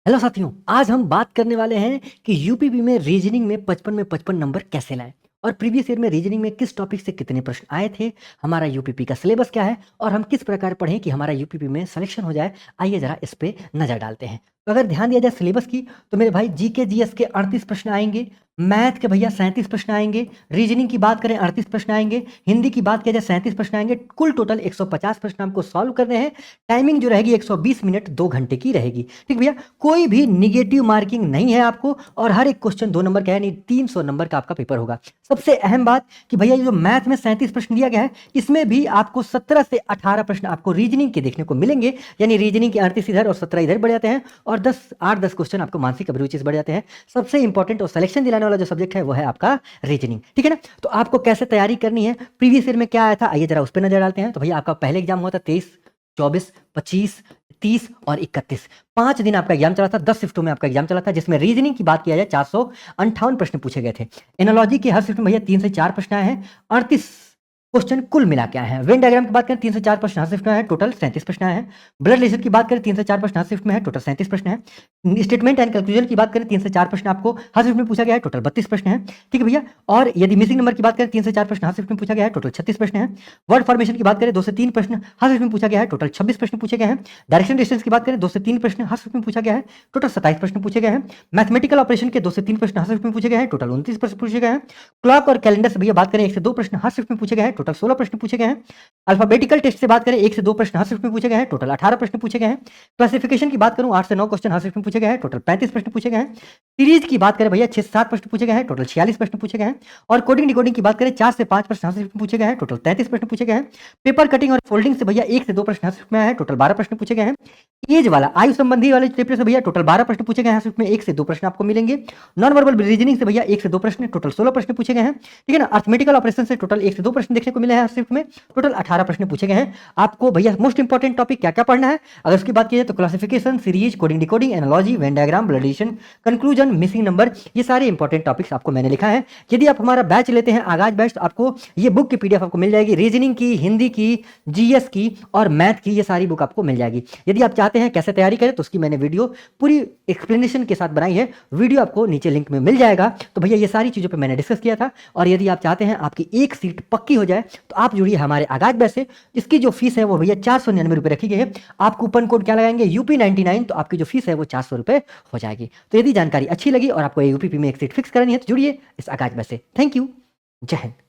Hello साथियों, आज हम बात करने वाले हैं कि यूपीपी में रीजनिंग में 55 में 55 नंबर कैसे लाएं और प्रीवियस ईयर में रीजनिंग में किस टॉपिक से कितने प्रश्न आए थे, हमारा यूपीपी का सिलेबस क्या है और हम किस प्रकार पढ़ें कि हमारा यूपीपी में सिलेक्शन हो जाए। आइए जरा इस पे नजर डालते हैं। तो अगर ध्यान दिया जाए सिलेबस की, तो मेरे भाई जीके जीएस के 38 प्रश्न आएंगे, मैथ के भैया 37 प्रश्न आएंगे, रीजनिंग की बात करें 38 प्रश्न आएंगे, हिंदी की बात किया जाए 37 प्रश्न आएंगे। कुल टोटल 150 प्रश्न हमको सॉल्व करने हैं। टाइमिंग जो रहेगी 120 मिनट 2 घंटे की रहेगी। ठीक भैया, कोई भी निगेटिव मार्किंग नहीं है आपको और हर एक क्वेश्चन 2 नंबर का है, यानी 300 नंबर का आपका पेपर होगा। सबसे अहम बात कि भैया ये जो मैथ में 37 प्रश्न दिया गया है, इसमें भी आपको 17 से 18 प्रश्न आपको रीजनिंग के देखने को मिलेंगे, यानी रीजनिंग के 38 इधर और 17 इधर बढ़ जाते हैं और 8-10 क्वेश्चन आपको मानसिक अभिरुचि से बढ़ जाते हैं। सबसे इंपॉर्टेंट और सिलेक्शन दिलाने वाला जो सब्जेक्ट है वो है आपका रीजनिंग। ठीक है ना। तो आपको कैसे तैयारी करनी है, प्रीवियस ईयर में क्या आया था, आइए जरा उस पर नजर डालते हैं। तो भैया आपका पहले एग्जाम हुआ था 23, 24, 25, 30 और 31। 5 दिन आपका एग्जाम चला था, 10 शिफ्टों में आपका एग्जाम चला था, जिसमें रीजनिंग की बात किया जाए 458 प्रश्न पूछे गए थे। एनालॉजी के हर शिफ्ट में भैया 3 से 4 प्रश्न आए हैं, 38 क्वेश्चन कुल मिला के आए हैं। वेन डायग्राम की बात करें 3 से 4 प्रश्न हर शिफ्ट में है, टोटल 37 प्रश्न आए हैं। ब्लड रिलेशन की बात करें 3 से 4 प्रश्न हर शिफ्ट में है, टोटल 37 प्रश्न है। स्टेटमेंट एंड कंक्लूजन की बात करें 3 से 4 प्रश्न आपको हर शिफ्ट में पूछा गया है, टोटल 32 प्रश्न है। ठीक है भैया। और यदि मिसिंग नंबर की बात करें 3 से 4 प्रश्न हर शिफ्ट में पूछा गया है, टोटल 36 प्रश्न है। वर्ड फॉर्मेशन की बात करें 2 से 3 प्रश्न हर शिफ्ट में पूछा गया है, टोटल 26 प्रश्न पूछे गए हैं। डायरेक्शन डिस्टेंस की बात करें 2 से 3 प्रश्न हर शिफ्ट में पूछा गया है, टोटल 27 प्रश्न पूछे गए हैं। मैथमेटिकल ऑपरेशन के 2 से 3 प्रश्न हर शिफ्ट में पूछे गए हैं, टोटल 29 प्रश्न पूछे गए हैं। क्लॉक और कैलेंडर से भैया बात करें 1 से 2 प्रश्न हर शिफ्ट में पूछे गए हैं, टोटल 16 प्रश्न पूछे गए हैं। अल्फाबेटिकल टेस्ट से बात करें 1 से 2 प्रश्न हर शिफ्ट में पूछे गए हैं, टोटल 18 प्रश्न पूछे गए हैं। क्लासिफिकेशन की बात करूं 8 से 9 क्वेश्चन हर शिफ्ट में पूछे गए हैं, टोटल 35 प्रश्न पूछे गए हैं। सीरीज की बात करें भैया 6 से 7 प्रश्न पूछे गए हैं, टोटल 46 प्रश्न पूछे गए हैं। और कोडिंग डिकोडिंग की बात करें 4 से 5 प्रश्न हर शिफ्ट में पूछे गए हैं, टोटल 33 प्रश्न पूछे गए हैं। पेपर कटिंग और फोल्डिंग से भैया 1 से 2 प्रश्न हर शिफ्ट में आए हैं, टोटल 12 प्रश्न पूछे गए हैं। एज वाला आयु संबंधी वाले चैप्टर से भैया टोटल 12 प्रश्न पूछे गए हैं, शिफ्ट में 1 से 2 प्रश्न आपको मिलेंगे। नॉन वर्बल रीजनिंग से भैया 1 से 2 प्रश्न, टोटल 16 प्रश्न पूछे गए हैं। ठीक है ना। अर्थमेटिकल ऑपरेशन से टोटल 1 से 2 प्रश्न देखने को मिले हैं, शिफ्ट में टोटल 18 प्रश्न पूछे गए हैं। आपको भैया मोस्ट इंपॉर्टेंट टॉपिक क्या क्या पढ़ना है, अगर उसकी बात की जाए तो classification, series, coding decoding, analogy, Venn diagram, blood relation, conclusion, missing number, ये सारे इंपॉर्टेंट टॉपिक्स आपको मैंने लिखा है। यदि आप हमारा बैच लेते हैं आगाज बैच, तो आपको ये बुक की पीडीएफ आपको मिल जाएगी, रीजनिंग की, हिंदी की, जीएस की और मैथ की, ये सारी बुक आपको मिल जाएगी। यदि आप चाहते हैं कैसे तैयारी करें, तो उसकी मैंने वीडियो पूरी एक्सप्लेनेशन के साथ बनाई है, वीडियो आपको नीचे लिंक में मिल जाएगा। तो भैया ये सारी चीज़ों पर मैंने डिस्कस किया था। और यदि आप चाहते हैं आपकी एक सीट पक्की हो जाए, तो आप जुड़िए हमारे आगाज बैच से। इसकी जो फीस है वो भैया 499 रुपये रखी गई है। आप कूपन कोड क्या लगाएंगे, यूपी 99, तो आपकी जो फीस है वो 400 रुपये हो जाएगी। तो यदि जानकारी अच्छी लगी और आपको यूपीपी में एक सीट फिक्स करनी है, तो जुड़िए इस आगाज बैच से। Thank you. जय हिंद।